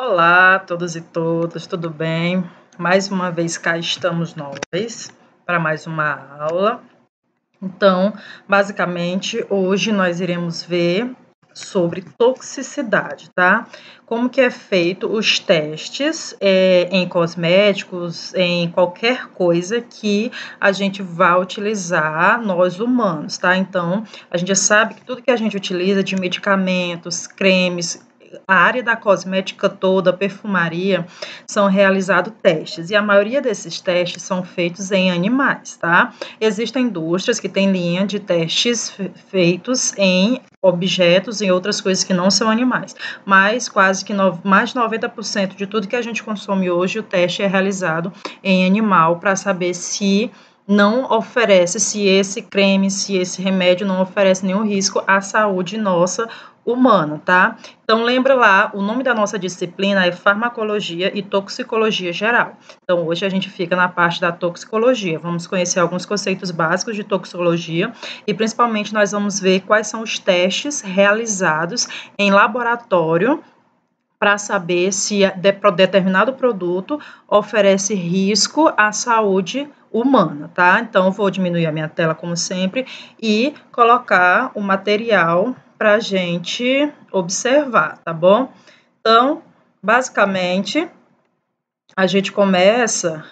Olá, todos e todas, tudo bem? Mais uma vez cá estamos nós para mais uma aula. Então, basicamente, hoje nós iremos ver sobre toxicidade, tá? Como que é feito os testes em cosméticos, em qualquer coisa que a gente vá utilizar, nós humanos, tá? Então, a gente já sabe que tudo que a gente utiliza de medicamentos, cremes, a área da cosmética toda, perfumaria, são realizados testes. E a maioria desses testes são feitos em animais, tá? Existem indústrias que têm linha de testes feitos em objetos e outras coisas que não são animais, mas quase que mais de 90% de tudo que a gente consome hoje, o teste é realizado em animal para saber se não oferece, se esse creme, se esse remédio não oferece nenhum risco à saúde nossa humana, tá? Então, lembra lá, o nome da nossa disciplina é Farmacologia e Toxicologia Geral. Então, hoje a gente fica na parte da toxicologia. Vamos conhecer alguns conceitos básicos de toxicologia e, principalmente, nós vamos ver quais são os testes realizados em laboratório para saber se determinado produto oferece risco à saúde humana, tá? Então, vou diminuir a minha tela, como sempre, e colocar o material para a gente observar, tá bom? Então, basicamente, a gente começa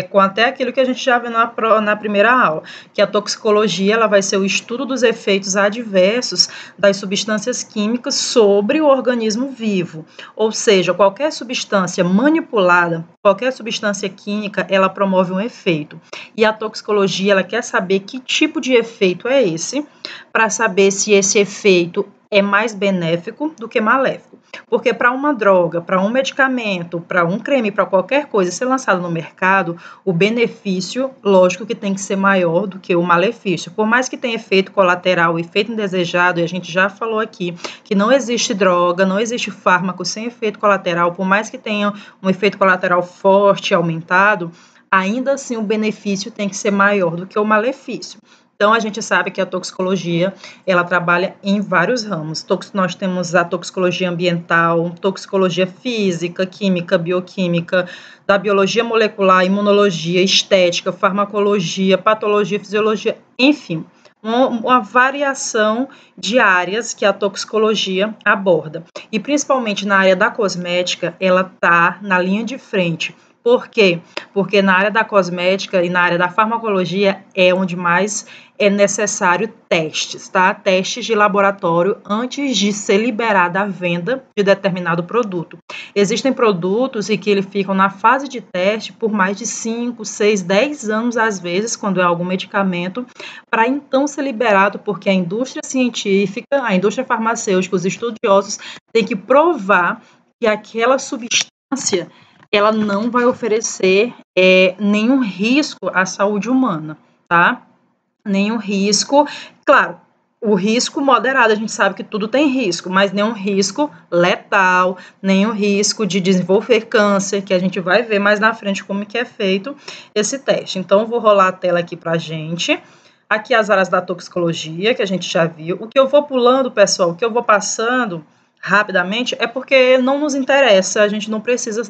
com até aquilo que a gente já viu na primeira aula, que a toxicologia ela vai ser o estudo dos efeitos adversos das substâncias químicas sobre o organismo vivo. Ou seja, qualquer substância manipulada, qualquer substância química, ela promove um efeito. E a toxicologia ela quer saber que tipo de efeito é esse, para saber se esse efeito é mais benéfico do que maléfico. Porque para uma droga, para um medicamento, para um creme, para qualquer coisa ser lançado no mercado, o benefício, lógico que tem que ser maior do que o malefício. Por mais que tenha efeito colateral, efeito indesejado, e a gente já falou aqui que não existe droga, não existe fármaco sem efeito colateral, por mais que tenha um efeito colateral forte, aumentado, ainda assim o benefício tem que ser maior do que o malefício. Então, a gente sabe que a toxicologia, ela trabalha em vários ramos. Nós temos a toxicologia ambiental, toxicologia física, química, bioquímica, da biologia molecular, imunologia, estética, farmacologia, patologia, fisiologia, enfim, uma variação de áreas que a toxicologia aborda. E, principalmente na área da cosmética, ela está na linha de frente. Por quê? Porque na área da cosmética e na área da farmacologia é onde mais é necessário testes, tá? Testes de laboratório antes de ser liberada a venda de determinado produto. Existem produtos em que eles ficam na fase de teste por mais de 5, 6, 10 anos, às vezes, quando é algum medicamento, para então ser liberado, porque a indústria científica, a indústria farmacêutica, os estudiosos têm que provar que aquela substância ela não vai oferecer nenhum risco à saúde humana, tá? Nenhum risco, claro, o risco moderado, a gente sabe que tudo tem risco, mas nenhum risco letal, nenhum risco de desenvolver câncer, que a gente vai ver mais na frente como que é feito esse teste. Então, vou rolar a tela aqui pra gente. Aqui as áreas da toxicologia, que a gente já viu. O que eu vou pulando, pessoal, o que eu vou passando rapidamente é porque não nos interessa, a gente não precisa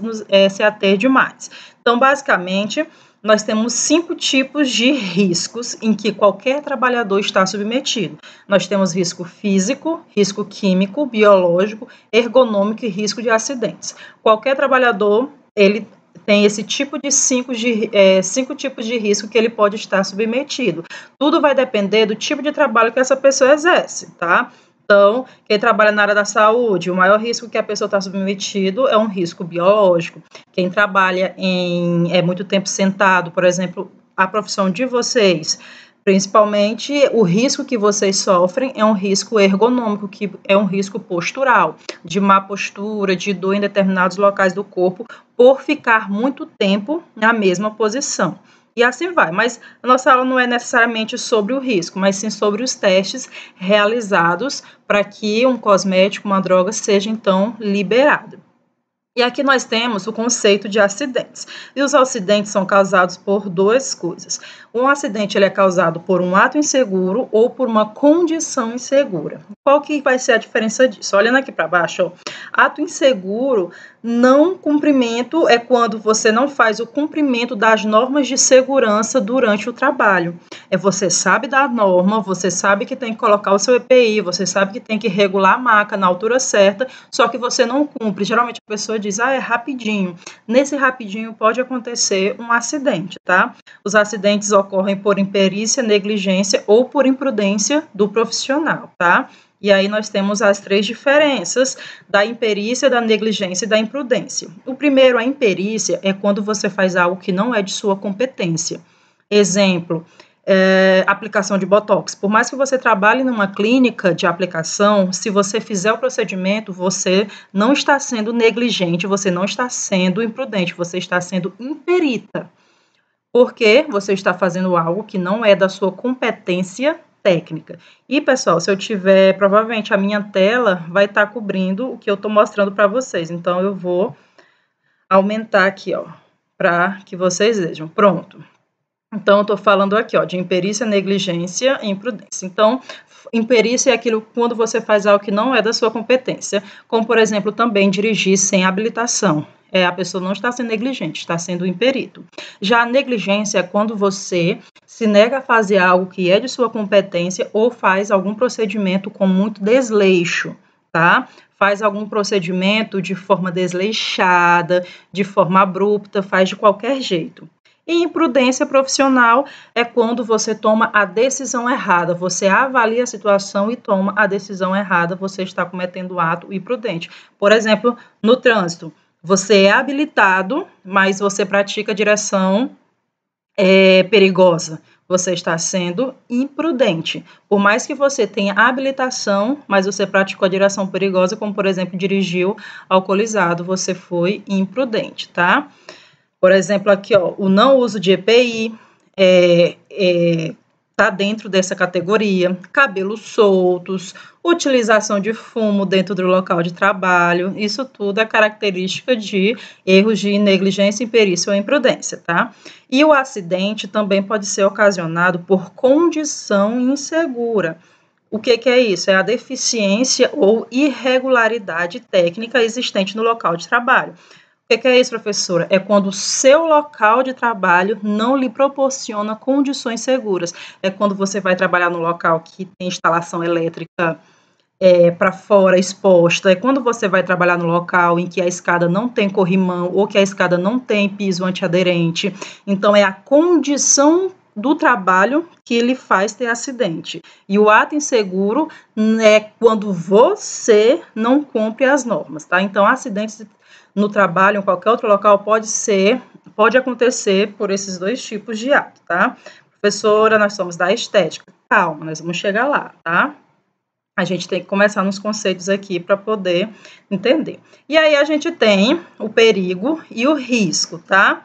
se ater demais. Então, basicamente, nós temos 5 tipos de riscos em que qualquer trabalhador está submetido. Nós temos risco físico, risco químico, biológico, ergonômico e risco de acidentes. Qualquer trabalhador, ele tem esse tipo de 5 tipos de risco que ele pode estar submetido. Tudo vai depender do tipo de trabalho que essa pessoa exerce, tá? Então, quem trabalha na área da saúde, o maior risco que a pessoa está submetido é um risco biológico. Quem trabalha muito tempo sentado, por exemplo, a profissão de vocês, principalmente o risco que vocês sofrem é um risco ergonômico, que é um risco postural, de má postura, de dor em determinados locais do corpo, por ficar muito tempo na mesma posição. E assim vai, mas a nossa aula não é necessariamente sobre o risco, mas sim sobre os testes realizados para que um cosmético, uma droga, seja então liberado. E aqui nós temos o conceito de acidentes. E os acidentes são causados por duas coisas. Um acidente ele é causado por um ato inseguro ou por uma condição insegura. Qual que vai ser a diferença disso? Olhando aqui para baixo, ó, ato inseguro, não cumprimento é quando você não faz o cumprimento das normas de segurança durante o trabalho. Você sabe da norma, você sabe que tem que colocar o seu EPI, você sabe que tem que regular a maca na altura certa, só que você não cumpre. Geralmente a pessoa diz, é rapidinho. Nesse rapidinho pode acontecer um acidente, tá? Os acidentes ocorrem por imperícia, negligência ou por imprudência do profissional, tá? E aí nós temos as três diferenças da imperícia, da negligência e da imprudência. O primeiro, a imperícia, é quando você faz algo que não é de sua competência. Exemplo, aplicação de botox. Por mais que você trabalhe numa clínica de aplicação, se você fizer o procedimento, você não está sendo negligente, você não está sendo imprudente, você está sendo imperita. Porque você está fazendo algo que não é da sua competência técnica. E, pessoal, se eu tiver, provavelmente a minha tela vai estar cobrindo o que eu estou mostrando para vocês. Então, eu vou aumentar aqui, ó, para que vocês vejam. Pronto. Então, eu estou falando aqui, ó, de imperícia, negligência e imprudência. Então, imperícia é aquilo quando você faz algo que não é da sua competência, como, por exemplo, também dirigir sem habilitação. A pessoa não está sendo negligente, está sendo imperito. Já a negligência é quando você se nega a fazer algo que é de sua competência ou faz algum procedimento com muito desleixo, tá? Faz algum procedimento de forma desleixada, de forma abrupta, faz de qualquer jeito. E imprudência profissional é quando você toma a decisão errada, você avalia a situação e toma a decisão errada, você está cometendo ato imprudente. Por exemplo, no trânsito, você é habilitado, mas você pratica direção perigosa. Você está sendo imprudente. Por mais que você tenha habilitação, mas você praticou a direção perigosa, como, por exemplo, dirigiu alcoolizado, você foi imprudente, tá? Por exemplo, aqui, ó, o não uso de EPI está dentro dessa categoria. Cabelos soltos, utilização de fumo dentro do local de trabalho, isso tudo é característica de erros de negligência, imperícia ou imprudência, tá? E o acidente também pode ser ocasionado por condição insegura. O que é isso? É a deficiência ou irregularidade técnica existente no local de trabalho. O que é isso, professora? É quando o seu local de trabalho não lhe proporciona condições seguras. É quando você vai trabalhar no local que tem instalação elétrica para fora, exposta. É quando você vai trabalhar no local em que a escada não tem corrimão ou que a escada não tem piso antiaderente. Então, é a condição do trabalho que lhe faz ter acidente. E o ato inseguro é quando você não cumpre as normas, tá? Então, acidentes no trabalho, em qualquer outro local, pode acontecer por esses dois tipos de ato, tá? Professora, nós somos da estética. Calma, nós vamos chegar lá, tá? A gente tem que começar nos conceitos aqui para poder entender. E aí a gente tem o perigo e o risco, tá?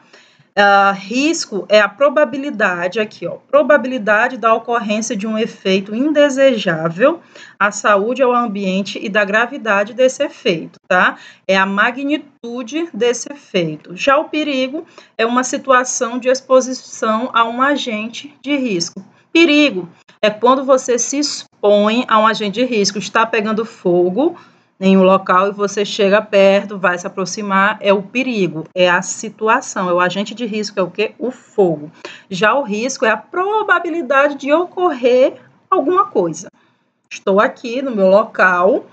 Risco é a probabilidade, aqui, ó, probabilidade da ocorrência de um efeito indesejável à saúde, ao ambiente e da gravidade desse efeito, tá? É a magnitude desse efeito. Já o perigo é uma situação de exposição a um agente de risco. Perigo é quando você se expõe a um agente de risco, está pegando fogo em um local e você chega perto, vai se aproximar, é o perigo, é a situação, é o agente de risco, é o quê? O fogo. Já o risco é a probabilidade de ocorrer alguma coisa. Estou aqui no meu local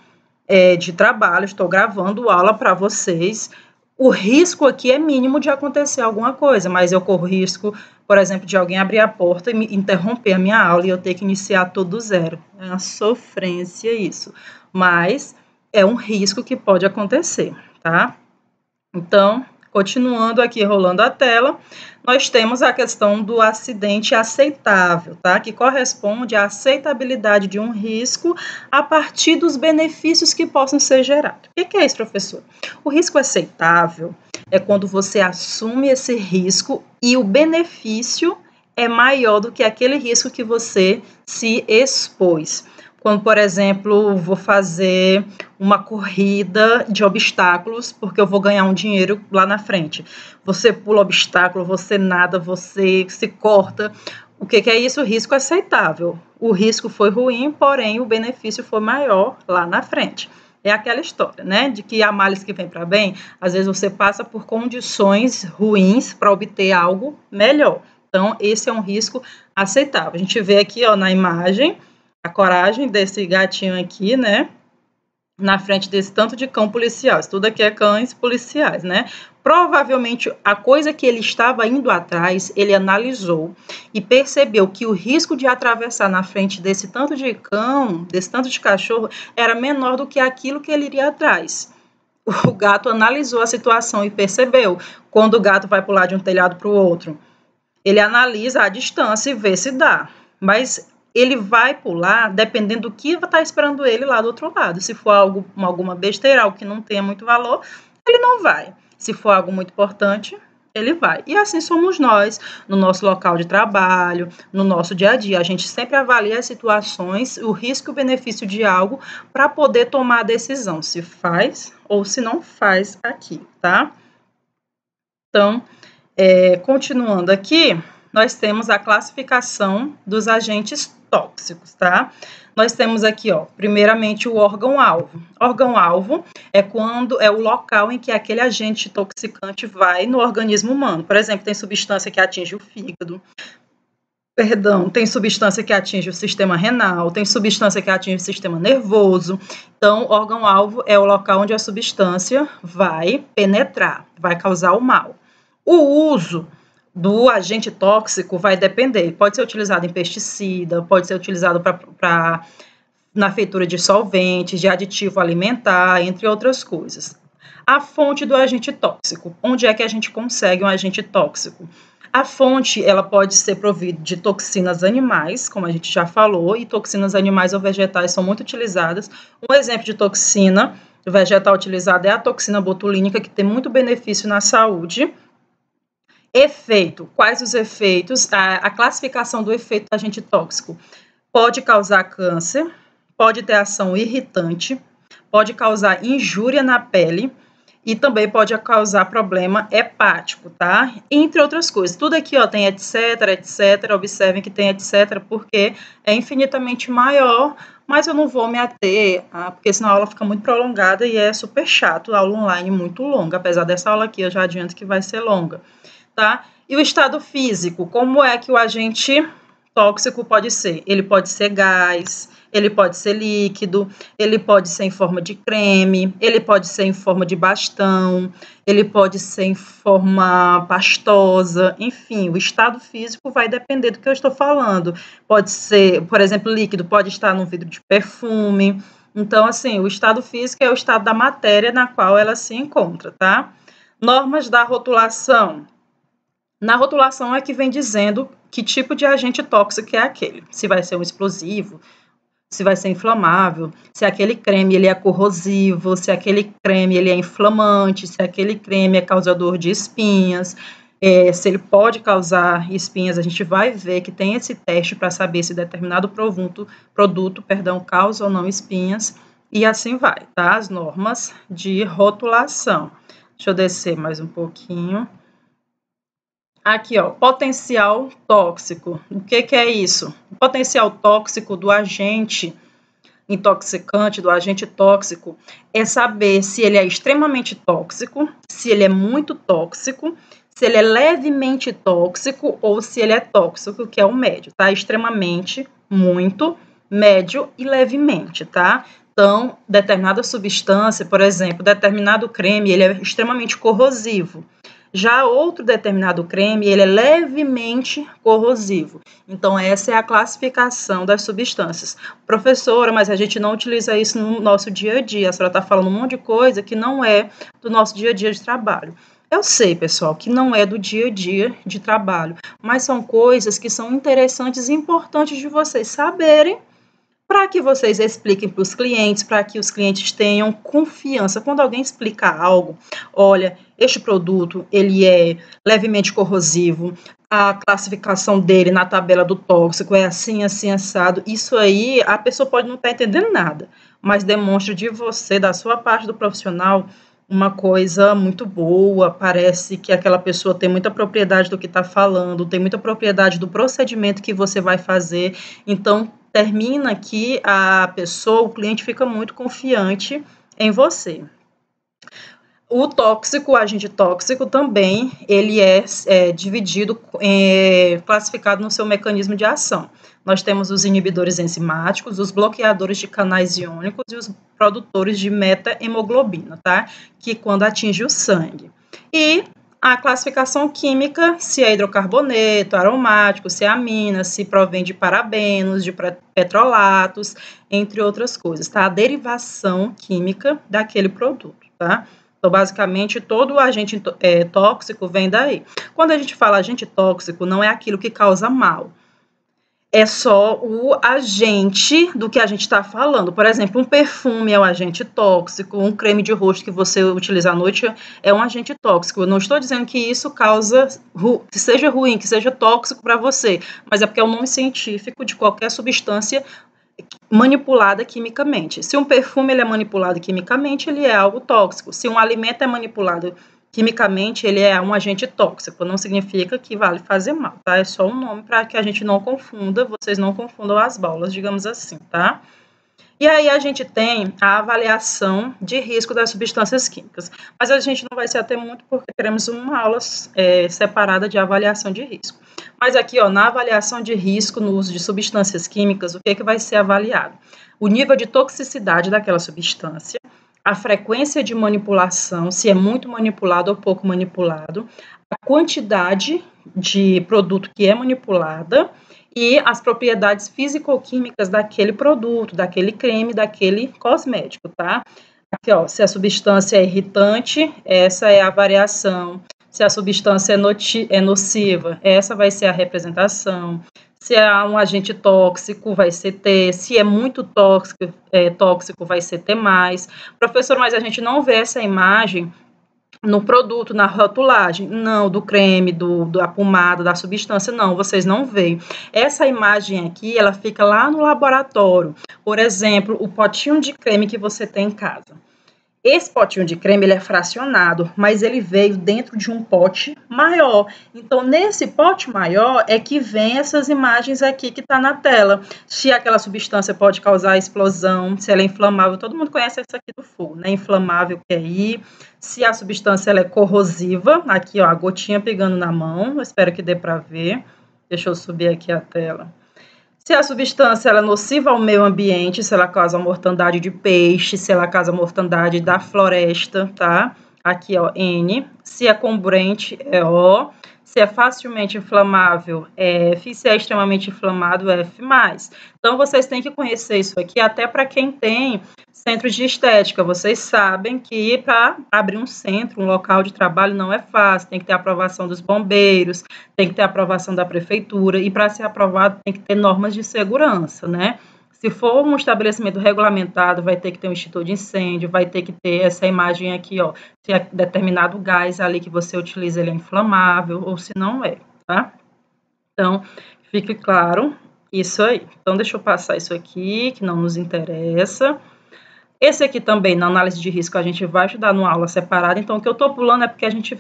de trabalho, estou gravando aula para vocês. O risco aqui é mínimo de acontecer alguma coisa, mas eu corro risco, por exemplo, de alguém abrir a porta e me interromper a minha aula e eu ter que iniciar tudo do zero. É uma sofrência isso. Mas é um risco que pode acontecer, tá? Então, continuando aqui, rolando a tela, nós temos a questão do acidente aceitável, tá? Que corresponde à aceitabilidade de um risco a partir dos benefícios que possam ser gerados. O que é isso, professor? O risco aceitável é quando você assume esse risco e o benefício é maior do que aquele risco que você se expôs. quando, por exemplo, vou fazer uma corrida de obstáculos, porque eu vou ganhar um dinheiro lá na frente. Você pula obstáculo, você nada, você se corta. O que é isso? Risco aceitável. O risco foi ruim, porém o benefício foi maior lá na frente. É aquela história, né? De que há males que vem para bem. Às vezes você passa por condições ruins para obter algo melhor. Então, esse é um risco aceitável. A gente vê aqui, ó, na imagem, a coragem desse gatinho aqui, né? Na frente desse tanto de cão policial. Isso tudo aqui é cães policiais, né? Provavelmente a coisa que ele estava indo atrás, ele analisou e percebeu que o risco de atravessar na frente desse tanto de cão, desse tanto de cachorro, era menor do que aquilo que ele iria atrás. O gato analisou a situação e percebeu quando o gato vai pular de um telhado para o outro. Ele analisa a distância e vê se dá. Mas ele vai pular dependendo do que está esperando ele lá do outro lado. Se for alguma besteira, algo que não tenha muito valor, ele não vai. Se for algo muito importante, ele vai. E assim somos nós, no nosso local de trabalho, no nosso dia a dia. A gente sempre avalia as situações, o risco e o benefício de algo para poder tomar a decisão se faz ou se não faz aqui, tá? Então, continuando aqui, nós temos a classificação dos agentes tóxicos, tá? Nós temos aqui, ó, primeiramente o órgão-alvo. Órgão-alvo é quando é o local em que aquele agente toxicante vai no organismo humano. Por exemplo, tem substância que atinge o fígado, tem substância que atinge o sistema renal, tem substância que atinge o sistema nervoso. Então, órgão-alvo é o local onde a substância vai penetrar, vai causar o mal. O uso do agente tóxico vai depender. Pode ser utilizado em pesticida, pode ser utilizado na feitura de solventes, de aditivo alimentar, entre outras coisas. A fonte do agente tóxico. Onde é que a gente consegue um agente tóxico? A fonte, ela pode ser provida de toxinas animais, como a gente já falou, e toxinas animais ou vegetais são muito utilizadas. Um exemplo de toxina vegetal utilizada é a toxina botulínica, que tem muito benefício na saúde. Efeito. Quais os efeitos? A classificação do efeito do agente tóxico. Pode causar câncer, pode ter ação irritante, pode causar injúria na pele e também pode causar problema hepático, tá? Entre outras coisas. Tudo aqui, ó, tem etc, etc. Observem que tem etc, porque é infinitamente maior, mas eu não vou me ater, porque senão a aula fica muito prolongada e é super chato, a aula online muito longa. Apesar dessa aula aqui, eu já adianto que vai ser longa. Tá? E o estado físico, como é que o agente tóxico pode ser? Ele pode ser gás, ele pode ser líquido, ele pode ser em forma de creme, ele pode ser em forma de bastão, ele pode ser em forma pastosa, enfim, o estado físico vai depender do que eu estou falando. Pode ser, por exemplo, líquido, pode estar num vidro de perfume. Então, assim, o estado físico é o estado da matéria na qual ela se encontra, tá? Normas da rotulação. Na rotulação é que vem dizendo que tipo de agente tóxico é aquele. Se vai ser um explosivo, se vai ser inflamável, se aquele creme ele é corrosivo, se aquele creme ele é inflamante, se aquele creme é causador de espinhas, se ele pode causar espinhas. A gente vai ver que tem esse teste para saber se determinado produto, causa ou não espinhas, e assim vai, tá? As normas de rotulação. Deixa eu descer mais um pouquinho. Aqui, ó, potencial tóxico. O que é isso? O potencial tóxico do agente intoxicante, do agente tóxico, é saber se ele é extremamente tóxico, se ele é muito tóxico, se ele é levemente tóxico ou se ele é tóxico, que é o médio, tá? Extremamente, muito, médio e levemente, tá? Então, determinada substância, por exemplo, determinado creme, ele é extremamente corrosivo. Já outro determinado creme, ele é levemente corrosivo. Então, essa é a classificação das substâncias. Professora, mas a gente não utiliza isso no nosso dia a dia. A senhora está falando um monte de coisa que não é do nosso dia a dia de trabalho. Eu sei, pessoal, que não é do dia a dia de trabalho, mas são coisas que são interessantes e importantes de vocês saberem, para que vocês expliquem para os clientes, para que os clientes tenham confiança. Quando alguém explica algo, olha, este produto, ele é levemente corrosivo, a classificação dele na tabela do tóxico é assim, assim, assado. Isso aí, a pessoa pode não estar entendendo nada, mas demonstra de você, da sua parte do profissional, uma coisa muito boa. Parece que aquela pessoa tem muita propriedade do que está falando, tem muita propriedade do procedimento que você vai fazer. Então, termina que a pessoa, o cliente fica muito confiante em você. O tóxico, o agente tóxico também, ele é dividido, classificado no seu mecanismo de ação. Nós temos os inibidores enzimáticos, os bloqueadores de canais iônicos e os produtores de meta-hemoglobina, tá? Que quando atinge o sangue. E a classificação química, se é hidrocarboneto, aromático, se é amina, se provém de parabenos, de petrolatos, entre outras coisas, tá? A derivação química daquele produto, tá? Então, basicamente, todo agente tóxico vem daí. Quando a gente fala agente tóxico, não é aquilo que causa mal. É só o agente do que a gente está falando. Por exemplo, um perfume é um agente tóxico, um creme de rosto que você utiliza à noite é um agente tóxico. Eu não estou dizendo que isso causa, que seja ruim, que seja tóxico para você, mas é porque é o nome científico de qualquer substância manipulada quimicamente. Se um perfume ele é manipulado quimicamente, ele é algo tóxico. Se um alimento é manipulado quimicamente, ele é um agente tóxico. Não significa que vale fazer mal, tá? É só um nome para que a gente não confunda, vocês não confundam as bolas, digamos assim, tá? E aí a gente tem a avaliação de risco das substâncias químicas. Mas a gente não vai se ater muito porque teremos uma aula separada de avaliação de risco. Mas aqui, ó, na avaliação de risco no uso de substâncias químicas, o que vai ser avaliado? O nível de toxicidade daquela substância, a frequência de manipulação, se é muito manipulado ou pouco manipulado, a quantidade de produto que é manipulada e as propriedades físico-químicas daquele produto, daquele creme, daquele cosmético, tá? Aqui, ó, se a substância é irritante, essa é a variação. Se a substância é nociva, essa vai ser a representação. Se é um agente tóxico, vai ser T. Se é muito tóxico, vai ser T+. Professor, mas a gente não vê essa imagem no produto, na rotulagem, não, do creme, da pomada, da substância, não, vocês não veem. Essa imagem aqui, ela fica lá no laboratório. Por exemplo, o potinho de creme que você tem em casa. Esse potinho de creme, ele é fracionado, mas ele veio dentro de um pote maior. Então, nesse pote maior é que vem essas imagens aqui que está na tela. Se aquela substância pode causar explosão, se ela é inflamável, todo mundo conhece essa aqui do fogo, né? Inflamável, QI. Se a substância ela é corrosiva, aqui, ó, a gotinha pegando na mão, eu espero que dê para ver. Deixa eu subir aqui a tela. Se a substância ela é nociva ao meio ambiente, se ela causa mortandade de peixe, se ela causa mortandade da floresta, tá? Aqui, ó, N. Se é comburente, é O. Se é facilmente inflamável, é F. Se é extremamente inflamado, é F+. Então, vocês têm que conhecer isso aqui, até para quem tem centros de estética. Vocês sabem que para abrir um centro, um local de trabalho, não é fácil. Tem que ter aprovação dos bombeiros, tem que ter aprovação da prefeitura, e para ser aprovado tem que ter normas de segurança, né? Se for um estabelecimento regulamentado, vai ter que ter um extintor de incêndio, vai ter que ter essa imagem aqui, ó, se é determinado gás ali que você utiliza, ele é inflamável, ou se não é, tá? Então, fique claro isso aí. Então, deixa eu passar isso aqui, que não nos interessa. Esse aqui também, na análise de risco, a gente vai estudar numa aula separada, então o que eu estou pulando é porque a gente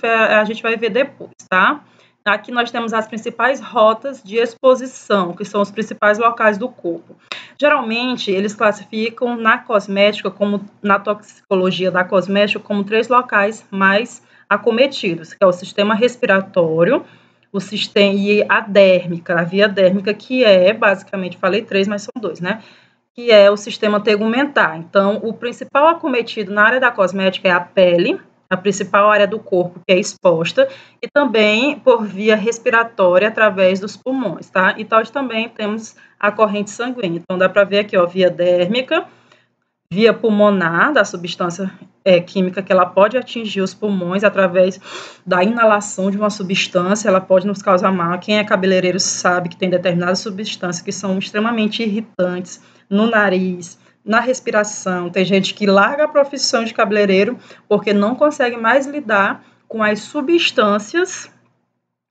vai ver depois, tá? Aqui nós temos as principais rotas de exposição, que são os principais locais do corpo. Geralmente, eles classificam na cosmética, como na toxicologia da cosmética, como 3 locais mais acometidos, que é o sistema respiratório, o sistema e a dérmica, a via dérmica, que é, basicamente, falei 3, mas são 2, né? Que é o sistema tegumentar. Então, o principal acometido na área da cosmética é a pele, a principal área do corpo que é exposta, e também por via respiratória através dos pulmões, tá? E nós também temos a corrente sanguínea. Então, dá para ver aqui, ó, via dérmica, via pulmonar, da substância química que ela pode atingir os pulmões através da inalação de uma substância, ela pode nos causar mal. Quem é cabeleireiro sabe que tem determinadas substâncias que são extremamente irritantes no nariz, na respiração. Tem gente que larga a profissão de cabeleireiro porque não consegue mais lidar com as substâncias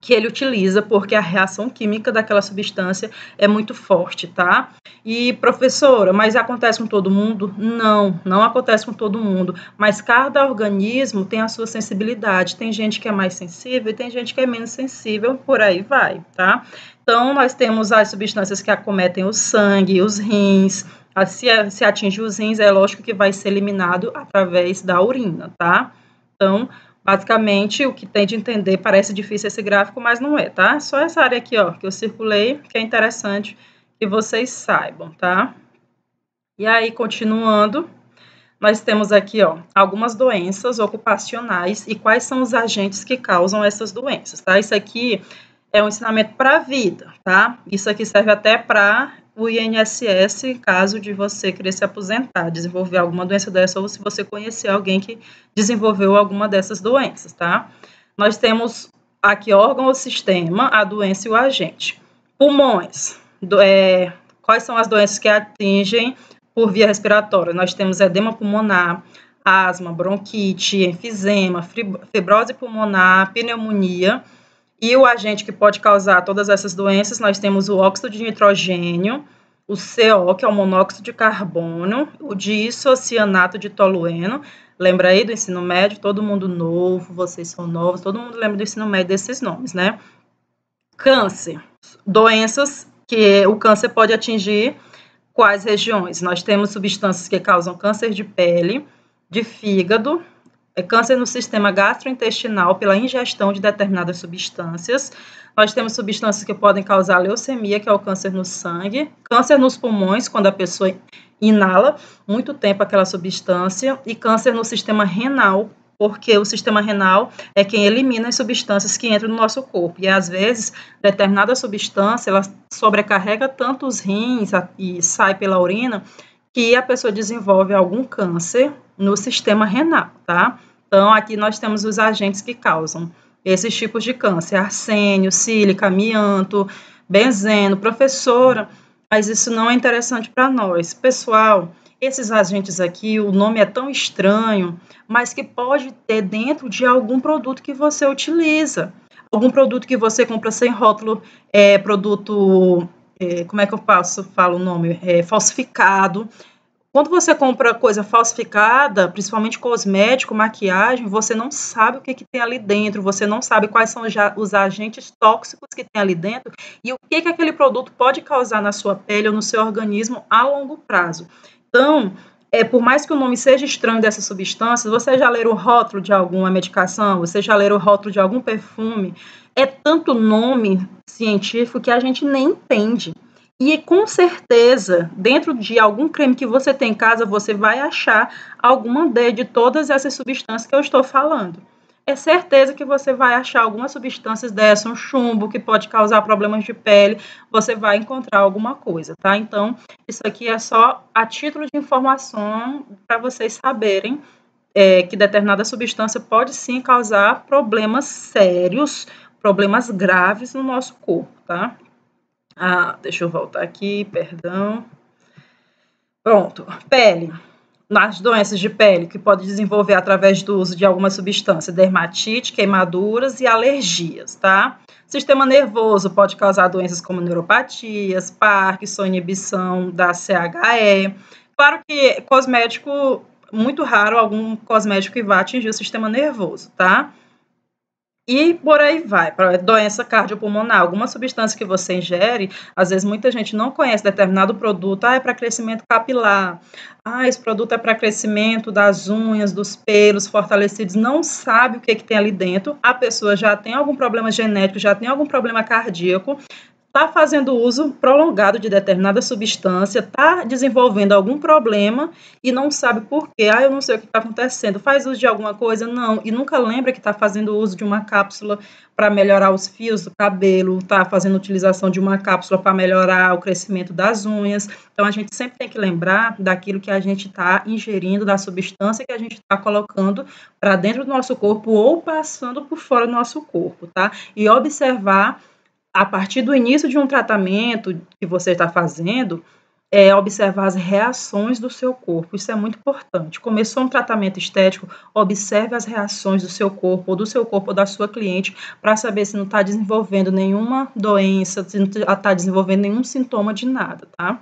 que ele utiliza, porque a reação química daquela substância é muito forte, tá? E, professora, mas acontece com todo mundo? Não, não acontece com todo mundo, mas cada organismo tem a sua sensibilidade. Tem gente que é mais sensível e tem gente que é menos sensível, por aí vai, tá? Então, nós temos as substâncias que acometem o sangue, os rins. Se atinge os rins, é lógico que vai ser eliminado através da urina, tá? Então, basicamente, o que tem de entender, parece difícil esse gráfico, mas não é, tá? Só essa área aqui, ó, que eu circulei, que é interessante que vocês saibam, tá? E aí, continuando, nós temos aqui, ó, algumas doenças ocupacionais e quais são os agentes que causam essas doenças, tá? Isso aqui é um ensinamento para a vida, tá? Isso aqui serve até para o INSS, em caso de você querer se aposentar, desenvolver alguma doença dessa, ou se você conhecer alguém que desenvolveu alguma dessas doenças, tá? Nós temos aqui órgão ou sistema, a doença e o agente. Pulmões, quais são as doenças que atingem por via respiratória? Nós temos edema pulmonar, asma, bronquite, enfisema, fibrose pulmonar, pneumonia. E o agente que pode causar todas essas doenças, nós temos o óxido de nitrogênio, o CO, que é o monóxido de carbono, o diisocianato de tolueno. Lembra aí do ensino médio? Todo mundo novo, vocês são novos, todo mundo lembra do ensino médio desses nomes, né? Câncer, doenças que o câncer pode atingir quais regiões? Nós temos substâncias que causam câncer de pele, de fígado, câncer no sistema gastrointestinal pela ingestão de determinadas substâncias. Nós temos substâncias que podem causar leucemia, que é o câncer no sangue, câncer nos pulmões, quando a pessoa inala muito tempo aquela substância, e câncer no sistema renal, porque o sistema renal é quem elimina as substâncias que entram no nosso corpo. E, às vezes, determinada substância, ela sobrecarrega tanto os rins e sai pela urina, que a pessoa desenvolve algum câncer no sistema renal, tá? Então, aqui nós temos os agentes que causam esses tipos de câncer: arsênio, sílica, amianto, benzeno. Professora, mas isso não é interessante para nós. Pessoal, esses agentes aqui, o nome é tão estranho, mas que pode ter dentro de algum produto que você utiliza. Algum produto que você compra sem rótulo, produto... como é que eu falo o nome? Falsificado. Quando você compra coisa falsificada, principalmente cosmético, maquiagem, você não sabe o que tem ali dentro, você não sabe quais são os agentes tóxicos que tem ali dentro e o que aquele produto pode causar na sua pele ou no seu organismo a longo prazo. Então, por mais que o nome seja estranho dessas substâncias, você já leu o rótulo de alguma medicação, você já leu o rótulo de algum perfume, é tanto nome científico que a gente nem entende. E, com certeza, dentro de algum creme que você tem em casa, você vai achar alguma de todas essas substâncias que eu estou falando. É certeza que você vai achar algumas substâncias dessas, um chumbo que pode causar problemas de pele, você vai encontrar alguma coisa, tá? Então, isso aqui é só a título de informação para vocês saberem que determinada substância pode sim causar problemas sérios, problemas graves no nosso corpo, tá? Deixa eu voltar aqui, perdão. Pronto, pele. Nas doenças de pele, que pode desenvolver através do uso de alguma substância, dermatite, queimaduras e alergias, tá? Sistema nervoso pode causar doenças como neuropatias, Parkinson, inibição da CHE. Claro que cosmético, muito raro algum cosmético que vá atingir o sistema nervoso, tá? E por aí vai, para doença cardiopulmonar, alguma substância que você ingere, às vezes muita gente não conhece determinado produto, é para crescimento capilar, esse produto é para crescimento das unhas, dos pelos fortalecidos, não sabe o que tem ali dentro, a pessoa já tem algum problema genético, já tem algum problema cardíaco, está fazendo uso prolongado de determinada substância, está desenvolvendo algum problema e não sabe por quê. Eu não sei o que está acontecendo. Faz uso de alguma coisa? Não. E nunca lembra que está fazendo uso de uma cápsula para melhorar os fios do cabelo, está fazendo utilização de uma cápsula para melhorar o crescimento das unhas. Então, a gente sempre tem que lembrar daquilo que a gente está ingerindo, da substância que a gente está colocando para dentro do nosso corpo ou passando por fora do nosso corpo, tá? E observar a partir do início de um tratamento que você está fazendo, observar as reações do seu corpo. Isso é muito importante. Começou um tratamento estético, observe as reações do seu corpo ou da sua cliente, para saber se não está desenvolvendo nenhuma doença, se não está desenvolvendo nenhum sintoma de nada, tá?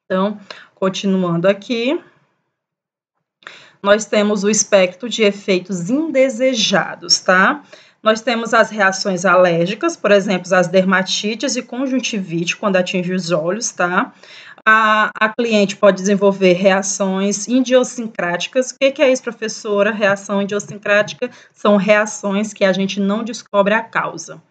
Então, continuando aqui, nós temos o espectro de efeitos indesejados, tá? Nós temos as reações alérgicas, por exemplo, as dermatites e conjuntivite, quando atinge os olhos, tá? A cliente pode desenvolver reações idiosincráticas. O que é isso, professora? Reação idiosincrática são reações que a gente não descobre a causa.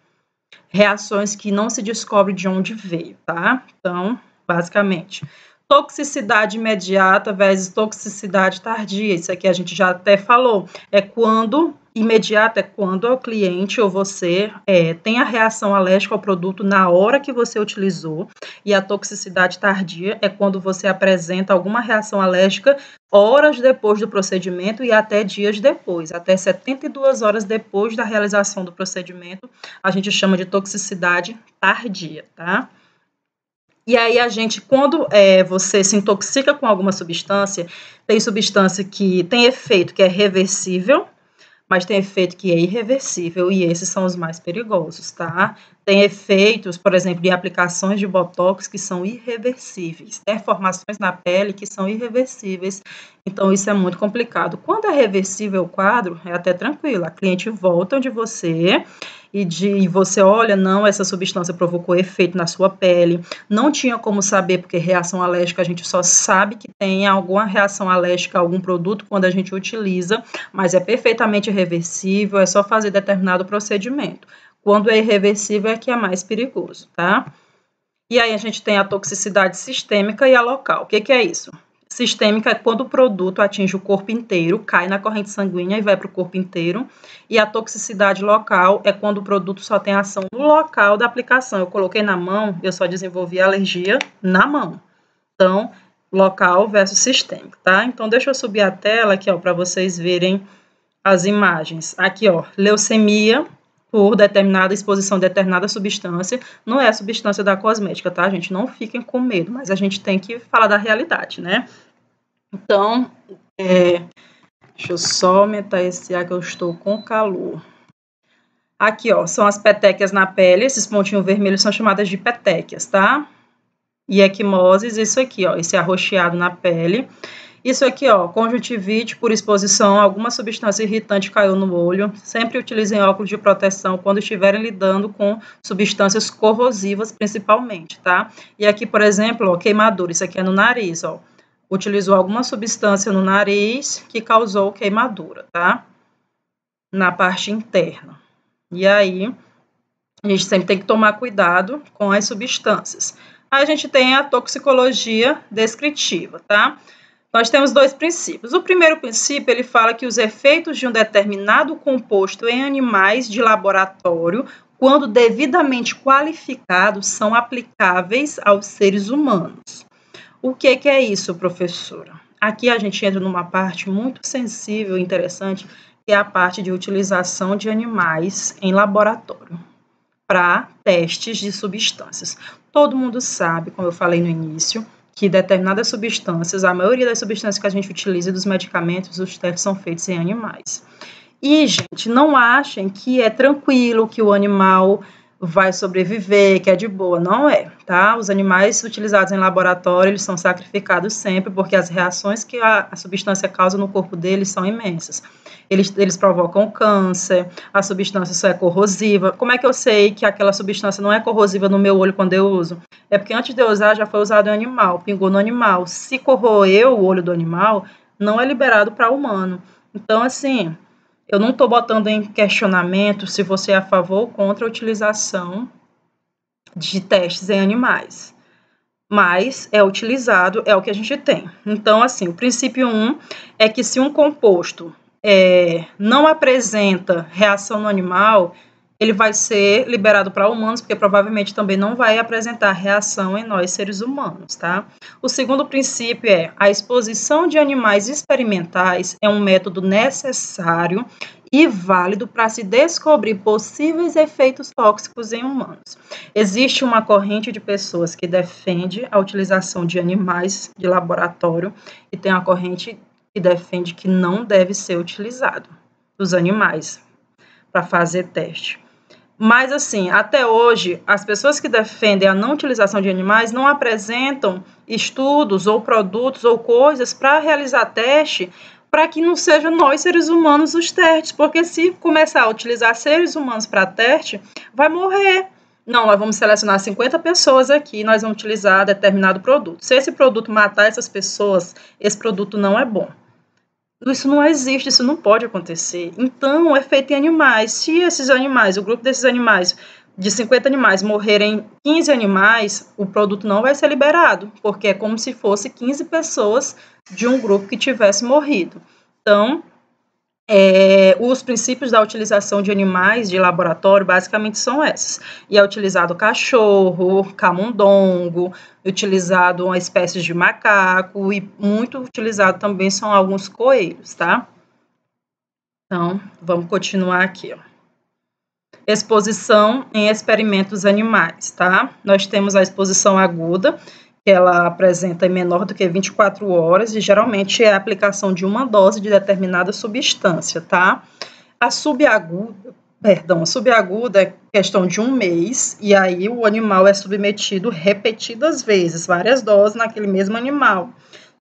Reações que não se descobre de onde veio, tá? Então, basicamente, toxicidade imediata versus toxicidade tardia. Isso aqui a gente já até falou. Imediata é quando o cliente ou você tem a reação alérgica ao produto na hora que você utilizou, e a toxicidade tardia é quando você apresenta alguma reação alérgica horas depois do procedimento e até dias depois, até 72 horas depois da realização do procedimento, a gente chama de toxicidade tardia, tá? E aí quando você se intoxica com alguma substância, tem substância que tem efeito que é reversível, mas tem efeito que é irreversível, e esses são os mais perigosos, tá? Tem efeitos, por exemplo, de aplicações de botox que são irreversíveis, deformações na pele que são irreversíveis, então isso é muito complicado. Quando é reversível o quadro, é até tranquilo, a cliente volta onde você e você olha, não, essa substância provocou efeito na sua pele, não tinha como saber, porque reação alérgica a gente só sabe que tem alguma reação alérgica a algum produto quando a gente utiliza, mas é perfeitamente reversível, é só fazer determinado procedimento. Quando é irreversível é que é mais perigoso, tá? E aí a gente tem a toxicidade sistêmica e a local. O que é isso? Sistêmica é quando o produto atinge o corpo inteiro, cai na corrente sanguínea e vai para o corpo inteiro. E a toxicidade local é quando o produto só tem ação no local da aplicação. Eu coloquei na mão, eu só desenvolvi alergia na mão. Então, local versus sistêmico, tá? Então, deixa eu subir a tela aqui, ó, para vocês verem as imagens. Aqui, ó, leucemia por determinada exposição a determinada substância. Não é a substância da cosmética, tá, gente? Não fiquem com medo, mas a gente tem que falar da realidade, né? Então, deixa eu só aumentar esse ar que eu estou com calor. Aqui, ó, são as petequias na pele. Esses pontinhos vermelhos são chamadas de petequias, tá? E equimoses, isso aqui, ó, esse arroxeado na pele. Isso aqui, ó, conjuntivite por exposição a alguma substância irritante caiu no olho. Sempre utilizem óculos de proteção quando estiverem lidando com substâncias corrosivas, principalmente, tá? E aqui, por exemplo, ó, queimadura. Isso aqui é no nariz, ó. Utilizou alguma substância no nariz que causou queimadura, tá? Na parte interna. E aí, a gente sempre tem que tomar cuidado com as substâncias. Aí a gente tem a toxicologia descritiva, tá? Nós temos dois princípios. O primeiro princípio, ele fala que os efeitos de um determinado composto em animais de laboratório, quando devidamente qualificados, são aplicáveis aos seres humanos. O que é isso, professora? Aqui a gente entra numa parte muito sensível e interessante, que é a parte de utilização de animais em laboratório para testes de substâncias. Todo mundo sabe, como eu falei no início, que determinadas substâncias, a maioria das substâncias que a gente utiliza dos medicamentos, os testes são feitos em animais. E, gente, não achem que é tranquilo, que o animal vai sobreviver, que é de boa. Não é, tá? Os animais utilizados em laboratório, eles são sacrificados sempre, porque as reações que a substância causa no corpo deles são imensas. Eles provocam câncer, a substância só é corrosiva. Como é que eu sei que aquela substância não é corrosiva no meu olho quando eu uso? É porque antes de eu usar, já foi usado em animal, pingou no animal. Se corroeu o olho do animal, não é liberado para humano. Então, assim, eu não estou botando em questionamento se você é a favor ou contra a utilização de testes em animais. Mas é utilizado, é o que a gente tem. Então, assim, o princípio 1 é que se um composto não apresenta reação no animal, ele vai ser liberado para humanos, porque provavelmente também não vai apresentar reação em nós, seres humanos, tá? O segundo princípio é a exposição de animais experimentais é um método necessário e válido para se descobrir possíveis efeitos tóxicos em humanos. Existe uma corrente de pessoas que defende a utilização de animais de laboratório e tem uma corrente que defende que não deve ser utilizado os animais para fazer teste. Mas, assim, até hoje, as pessoas que defendem a não utilização de animais não apresentam estudos ou produtos ou coisas para realizar teste para que não sejam nós, seres humanos, os testes. Porque se começar a utilizar seres humanos para teste, vai morrer. Não, nós vamos selecionar 50 pessoas aqui e nós vamos utilizar determinado produto. Se esse produto matar essas pessoas, esse produto não é bom. Isso não existe, isso não pode acontecer. Então, é feito em animais. Se esses animais, o grupo desses animais, de 50 animais, morrerem 15 animais, o produto não vai ser liberado, porque é como se fosse 15 pessoas de um grupo que tivesse morrido. Então, os princípios da utilização de animais de laboratório basicamente são esses. E é utilizado cachorro, camundongo, utilizado uma espécie de macaco e muito utilizado também são alguns coelhos, tá? Então, vamos continuar aqui, ó. Exposição em experimentos animais, tá? Nós temos a exposição aguda, que ela apresenta em menor do que 24 horas e geralmente é a aplicação de uma dose de determinada substância, tá? A subaguda é questão de um mês e aí o animal é submetido repetidas vezes, várias doses naquele mesmo animal.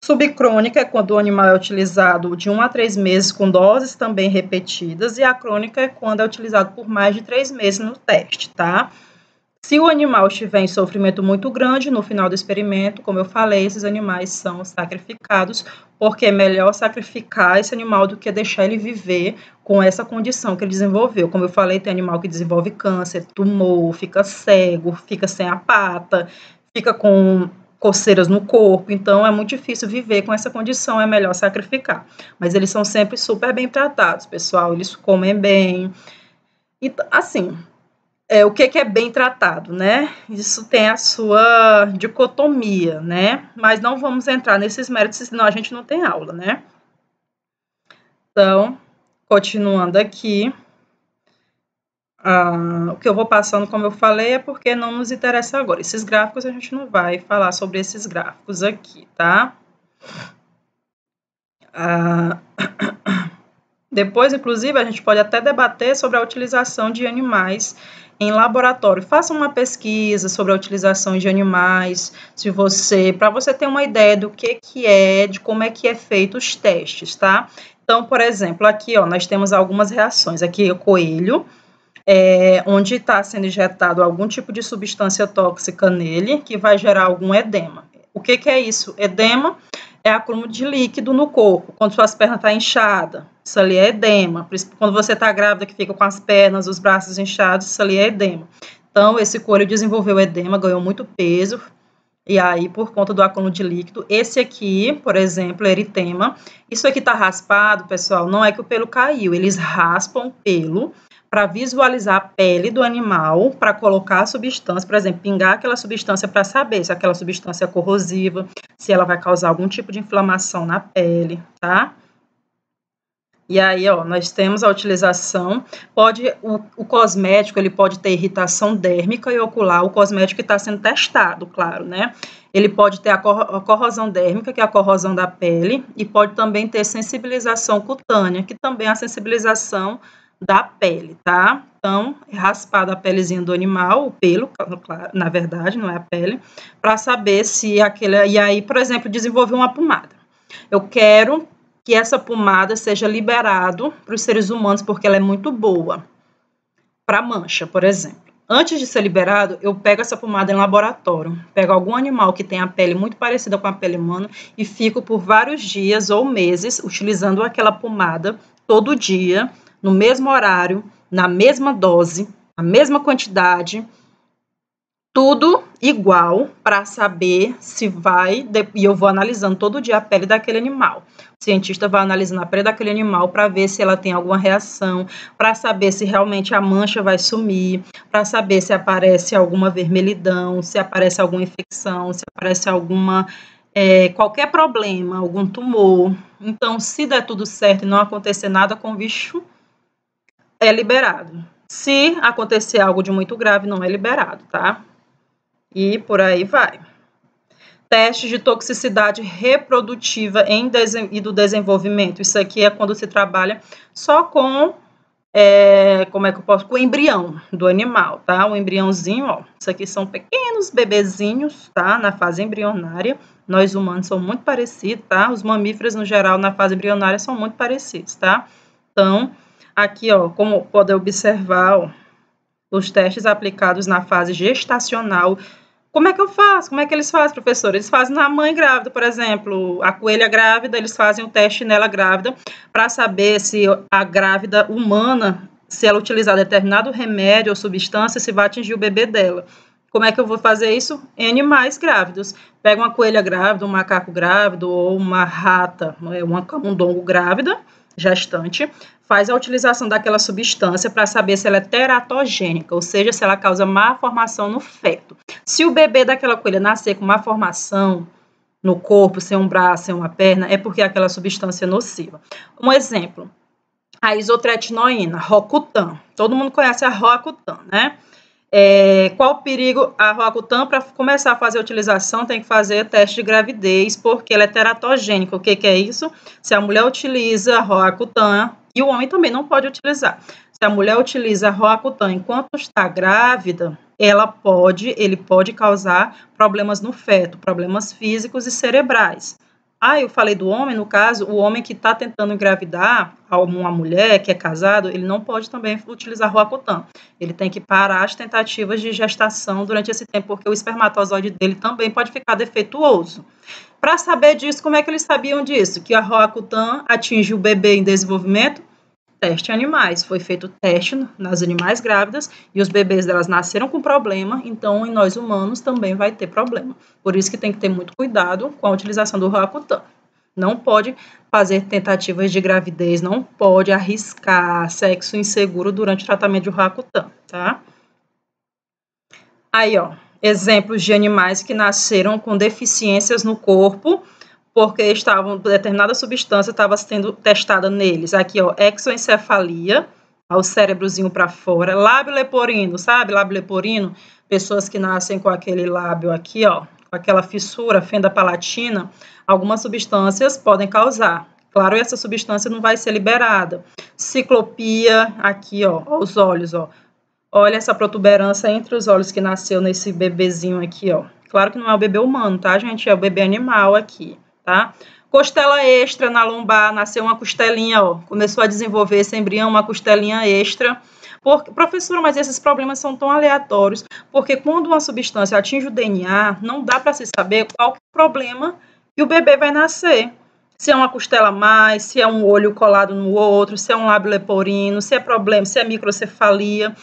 Subcrônica é quando o animal é utilizado de 1 a 3 meses com doses também repetidas e a crônica é quando é utilizado por mais de 3 meses no teste, tá? Se o animal estiver em sofrimento muito grande, no final do experimento, como eu falei, esses animais são sacrificados, porque é melhor sacrificar esse animal do que deixar ele viver com essa condição que ele desenvolveu. Como eu falei, tem animal que desenvolve câncer, tumor, fica cego, fica sem a pata, fica com coceiras no corpo, então é muito difícil viver com essa condição, é melhor sacrificar. Mas eles são sempre super bem tratados, pessoal, eles comem bem. E, assim, o que é bem tratado, né? Isso tem a sua dicotomia, né? Mas não vamos entrar nesses méritos, senão a gente não tem aula, né? Então, continuando aqui, o que eu vou passando, como eu falei, é porque não nos interessa agora. Esses gráficos, a gente não vai falar sobre esses gráficos aqui, tá? Depois, inclusive, a gente pode até debater sobre a utilização de animais em laboratório. Faça uma pesquisa sobre a utilização de animais, para você ter uma ideia do que é, de como é que é feito os testes, tá? Então, por exemplo, aqui, ó, nós temos algumas reações. Aqui, o coelho, onde está sendo injetado algum tipo de substância tóxica nele, que vai gerar algum edema. O que é isso? Edema é acúmulo de líquido no corpo, quando suas pernas estão inchadas, isso ali é edema. Quando você está grávida, que fica com as pernas, os braços inchados, isso ali é edema. Então, esse coelho desenvolveu edema, ganhou muito peso, e aí, por conta do acúmulo de líquido, esse aqui, por exemplo, eritema, isso aqui está raspado, pessoal, não é que o pelo caiu, eles raspam o pelo para visualizar a pele do animal, para colocar a substância, por exemplo, pingar aquela substância para saber se aquela substância é corrosiva, se ela vai causar algum tipo de inflamação na pele, tá? E aí, ó, nós temos a utilização, o cosmético, ele pode ter irritação dérmica e ocular, o cosmético que está sendo testado, claro, né? Ele pode ter a corrosão dérmica, que é a corrosão da pele, e pode também ter sensibilização cutânea, que também é a sensibilização da pele, tá? Então, é raspado a pelezinha do animal, o pelo, claro, na verdade, não é a pele, para saber se aquele... E aí, por exemplo, desenvolver uma pomada. Eu quero que essa pomada seja liberado para os seres humanos, porque ela é muito boa. Para mancha, por exemplo. Antes de ser liberado, eu pego essa pomada em laboratório, pego algum animal que tem a pele muito parecida com a pele humana e fico por vários dias ou meses utilizando aquela pomada todo dia, no mesmo horário, na mesma dose, na mesma quantidade, tudo igual para saber se vai, e eu vou analisando todo dia a pele daquele animal. O cientista vai analisando a pele daquele animal para ver se ela tem alguma reação, para saber se realmente a mancha vai sumir, para saber se aparece alguma vermelhidão, se aparece alguma infecção, se aparece qualquer problema, algum tumor. Então, se der tudo certo e não acontecer nada com o bicho, é liberado. Se acontecer algo de muito grave, não é liberado, tá? E por aí vai. Testes de toxicidade reprodutiva e do desenvolvimento. Isso aqui é quando se trabalha só com, com o embrião do animal, tá? O embriãozinho, ó. Isso aqui são pequenos bebezinhos, tá? Na fase embrionária. Nós humanos somos muito parecidos, tá? Os mamíferos, no geral, na fase embrionária são muito parecidos, tá? Então, aqui, ó, como pode observar, ó, os testes aplicados na fase gestacional. Como é que eu faço? Como é que eles fazem, professor? Eles fazem na mãe grávida, por exemplo, a coelha grávida, eles fazem um teste nela grávida para saber se a grávida humana, se ela utilizar determinado remédio ou substância, se vai atingir o bebê dela. Como é que eu vou fazer isso? Em animais grávidos. Pega uma coelha grávida, um macaco grávido ou uma rata, uma camundongo grávida, gestante, faz a utilização daquela substância para saber se ela é teratogênica, ou seja, se ela causa má formação no feto. Se o bebê daquela coelha nascer com má formação no corpo, sem um braço, sem uma perna, é porque aquela substância é nociva. Um exemplo, a isotretinoína, Roacutan. Todo mundo conhece a Roacutan, né? Qual o perigo? A Roacutan, para começar a fazer a utilização, tem que fazer teste de gravidez, porque ela é teratogênica. O que é isso? Se a mulher utiliza a Roacutan, e o homem também não pode utilizar. Se a mulher utiliza a Roacutan enquanto está grávida, ele pode causar problemas no feto, problemas físicos e cerebrais. Eu falei do homem, no caso, o homem que está tentando engravidar uma mulher que é casado, ele não pode também utilizar Roacutan. Ele tem que parar as tentativas de gestação durante esse tempo, porque o espermatozoide dele também pode ficar defeituoso. Para saber disso, como é que eles sabiam disso? Que a Roacutan atinge o bebê em desenvolvimento? Teste em animais. Foi feito teste nas animais grávidas e os bebês delas nasceram com problema, então em nós humanos também vai ter problema. Por isso que tem que ter muito cuidado com a utilização do Roacutan. Não pode fazer tentativas de gravidez, não pode arriscar sexo inseguro durante o tratamento de Roacutan, tá? Aí, ó, exemplos de animais que nasceram com deficiências no corpo, porque determinada substância estava sendo testada neles. Aqui, ó, exoencefalia, o cérebrozinho para fora. Lábio leporino, sabe? Lábio leporino, pessoas que nascem com aquele lábio aqui, ó, com aquela fissura, fenda palatina, algumas substâncias podem causar. Claro, essa substância não vai ser liberada. Ciclopia, aqui, ó, os olhos, ó. Olha essa protuberância entre os olhos que nasceu nesse bebezinho aqui, ó. Claro que não é o bebê humano, tá, gente? É o bebê animal aqui, tá? Costela extra na lombar, nasceu uma costelinha, ó. Começou a desenvolver esse embrião, uma costelinha extra. Professora, mas esses problemas são tão aleatórios, porque quando uma substância atinge o DNA, não dá para se saber qual é o problema que o bebê vai nascer. Se é uma costela a mais, se é um olho colado no outro, se é um lábio leporino, se é problema, se é microcefalia.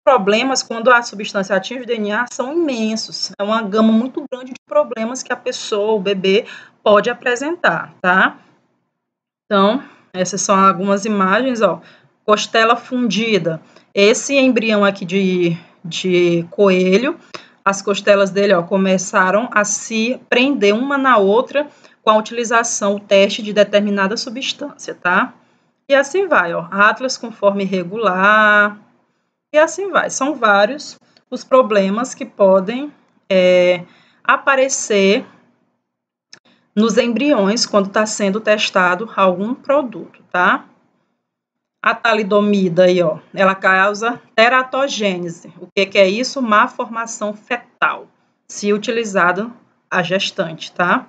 Problemas, quando a substância atinge o DNA, são imensos. É uma gama muito grande de problemas que a pessoa, o bebê, pode apresentar, tá? Então, essas são algumas imagens, ó. Costela fundida. Esse embrião aqui de coelho, as costelas dele, ó, começaram a se prender uma na outra com a utilização, o teste de determinada substância, tá? E assim vai, ó. Atlas com forma irregular. E assim vai. São vários os problemas que podem aparecer nos embriões quando está sendo testado algum produto, tá? A talidomida aí, ó, ela causa teratogênese. O que é isso? Má formação fetal, se utilizado a gestante, tá?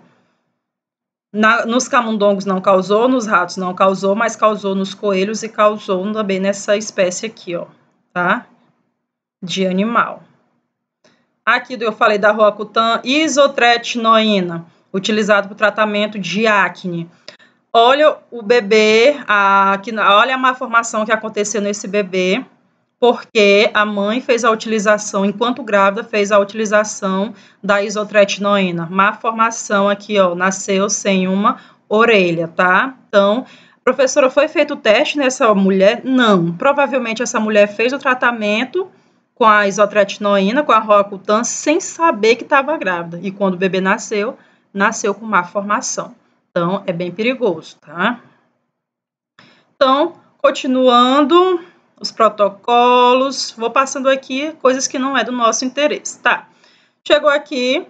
Nos camundongos não causou, nos ratos não causou, mas causou nos coelhos e causou também nessa espécie aqui, ó, tá? De animal. Aqui eu falei da Roacutan, isotretinoína, utilizado para o tratamento de acne. Olha o bebê, olha a malformação que aconteceu nesse bebê, porque a mãe fez a utilização, enquanto grávida, fez a utilização da isotretinoína. Malformação aqui, ó, nasceu sem uma orelha, tá? Então, professora, foi feito o teste nessa mulher? Não. Provavelmente essa mulher fez o tratamento com a isotretinoína, com a Roacutan, sem saber que estava grávida. E quando o bebê nasceu com má formação. Então, é bem perigoso, tá? Então, continuando, os protocolos, vou passando aqui coisas que não é do nosso interesse, tá? Chegou aqui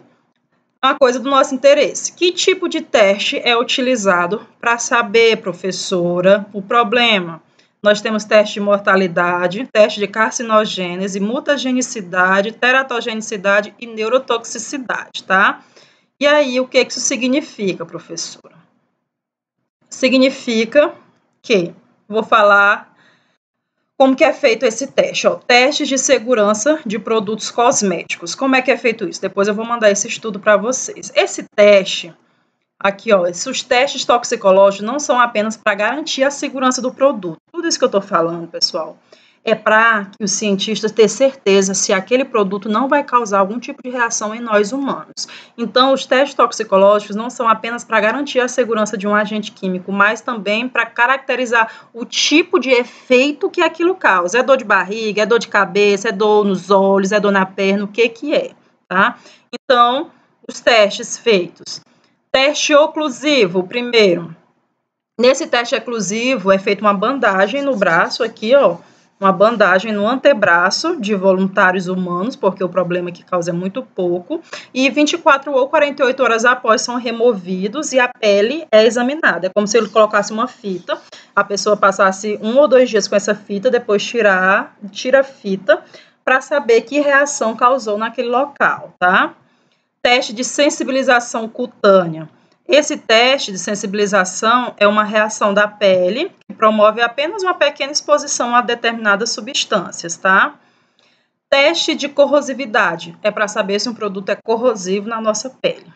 uma coisa do nosso interesse. Que tipo de teste é utilizado para saber, professora, o problema? Nós temos teste de mortalidade, teste de carcinogênese, mutagenicidade, teratogenicidade e neurotoxicidade, tá? E aí, o que isso significa, professora? Significa que, vou falar como que é feito esse teste, ó, testes de segurança de produtos cosméticos. Como é que é feito isso? Depois eu vou mandar esse estudo para vocês. Esse teste, aqui, ó, os testes toxicológicos não são apenas para garantir a segurança do produto. Tudo isso que eu estou falando, pessoal, é para que os cientistas tenham certeza se aquele produto não vai causar algum tipo de reação em nós humanos. Então, os testes toxicológicos não são apenas para garantir a segurança de um agente químico, mas também para caracterizar o tipo de efeito que aquilo causa. É dor de barriga, é dor de cabeça, é dor nos olhos, é dor na perna, o que é, tá? Então, os testes feitos. Teste oclusivo, primeiro. Nesse teste oclusivo é feita uma bandagem no braço aqui, ó, uma bandagem no antebraço de voluntários humanos, porque o problema que causa é muito pouco, e 24 ou 48 horas após são removidos e a pele é examinada. É como se ele colocasse uma fita, a pessoa passasse 1 ou 2 dias com essa fita, depois tira a fita para saber que reação causou naquele local, tá? Teste de sensibilização cutânea. Esse teste de sensibilização é uma reação da pele que promove apenas uma pequena exposição a determinadas substâncias, tá? Teste de corrosividade é para saber se um produto é corrosivo na nossa pele.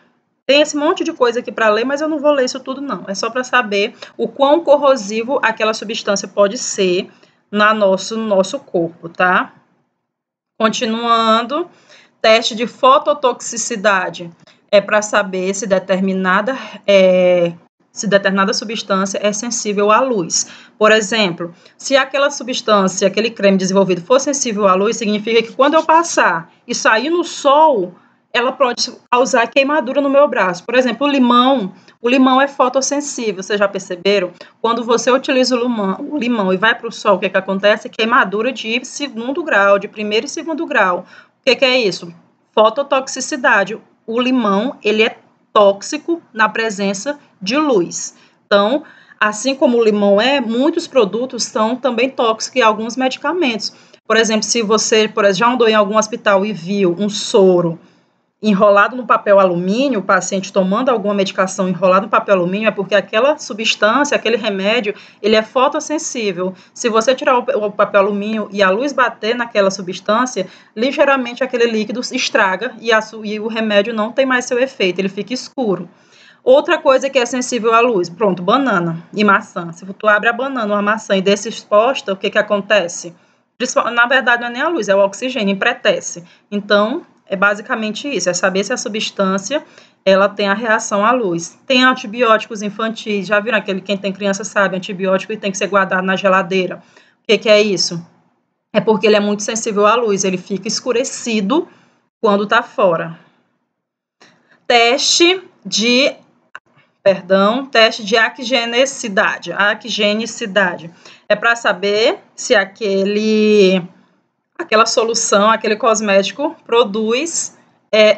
Tem esse monte de coisa aqui para ler, mas eu não vou ler isso tudo não. É só para saber o quão corrosivo aquela substância pode ser no nosso corpo, tá? Continuando, teste de fototoxicidade é para saber se determinada substância é sensível à luz. Por exemplo, se aquela substância, aquele creme desenvolvido for sensível à luz, significa que quando eu passar e sair no sol, ela pode causar queimadura no meu braço. Por exemplo, o limão é fotossensível, vocês já perceberam? Quando você utiliza o limão e vai para o sol, o que acontece? Queimadura de 2º grau, de 1º e 2º grau. O que é isso? Fototoxicidade. O limão, ele é tóxico na presença de luz. Então, assim como o limão muitos produtos são também tóxicos e alguns medicamentos. Por exemplo, se você já andou em algum hospital e viu um soro enrolado no papel alumínio, o paciente tomando alguma medicação enrolado no papel alumínio, é porque aquela substância, aquele remédio, ele é fotossensível. Se você tirar o papel alumínio e a luz bater naquela substância, ligeiramente aquele líquido estraga e o remédio não tem mais seu efeito, ele fica escuro. Outra coisa que é sensível à luz, pronto, banana e maçã. Se tu abre a banana ou a maçã e deixa exposta, o que acontece? Na verdade, não é nem a luz, é o oxigênio, empretece. Então, é basicamente isso, é saber se a substância ela tem a reação à luz. Tem antibióticos infantis, já viram quem tem criança sabe, antibiótico e tem que ser guardado na geladeira. O que é isso? É porque ele é muito sensível à luz, ele fica escurecido quando está fora. Teste de acgenicidade. Acgenicidade é para saber se aquela solução, aquele cosmético produz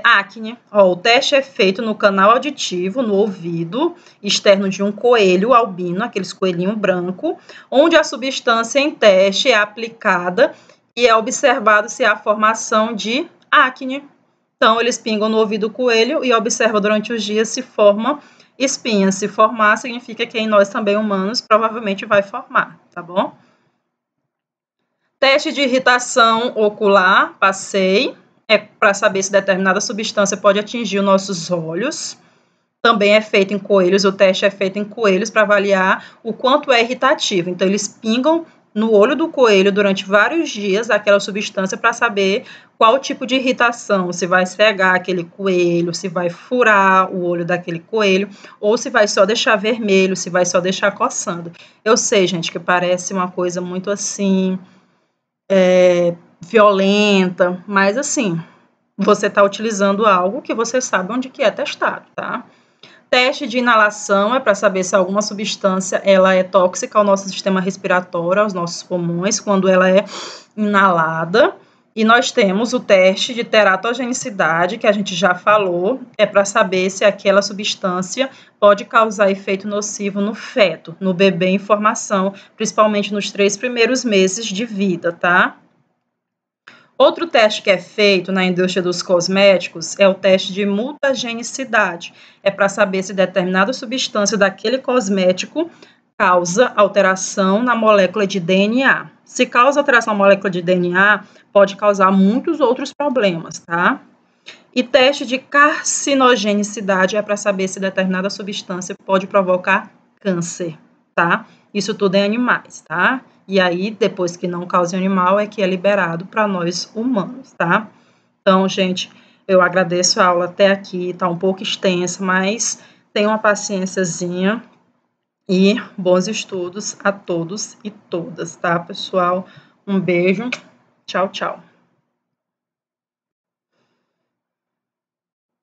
acne. Ó, o teste é feito no canal auditivo, no ouvido externo de um coelho albino, aqueles coelhinho branco, onde a substância em teste é aplicada e é observado se há formação de acne. Então, eles pingam no ouvido do coelho e observam durante os dias se forma espinha. Se formar, significa que em nós também humanos provavelmente vai formar, tá bom? Teste de irritação ocular, passei, é para saber se determinada substância pode atingir os nossos olhos. Também é feito em coelhos, o teste é feito em coelhos para avaliar o quanto é irritativo. Então, eles pingam no olho do coelho durante vários dias aquela substância para saber qual tipo de irritação, se vai cegar aquele coelho, se vai furar o olho daquele coelho, ou se vai só deixar vermelho, se vai só deixar coçando. Eu sei, gente, que parece uma coisa muito assim, violenta, mas assim, você está utilizando algo que você sabe onde que é testado, tá? Teste de inalação é para saber se alguma substância ela é tóxica ao nosso sistema respiratório, aos nossos pulmões, quando ela é inalada. E nós temos o teste de teratogenicidade, que a gente já falou, é para saber se aquela substância pode causar efeito nocivo no feto, no bebê em formação, principalmente nos 3 primeiros meses de vida, tá? Outro teste que é feito na indústria dos cosméticos é o teste de mutagenicidade. É para saber se determinada substância daquele cosmético causa alteração na molécula de DNA. Se causa alteração na molécula de DNA, pode causar muitos outros problemas, tá? E teste de carcinogenicidade é para saber se determinada substância pode provocar câncer, tá? Isso tudo em animais, tá? E aí, depois que não causa em animal, é que é liberado para nós humanos, tá? Então, gente, eu agradeço a aula até aqui, tá um pouco extensa, mas tenham uma paciênciazinha e bons estudos a todos e todas, tá, pessoal? Um beijo, tchau, tchau.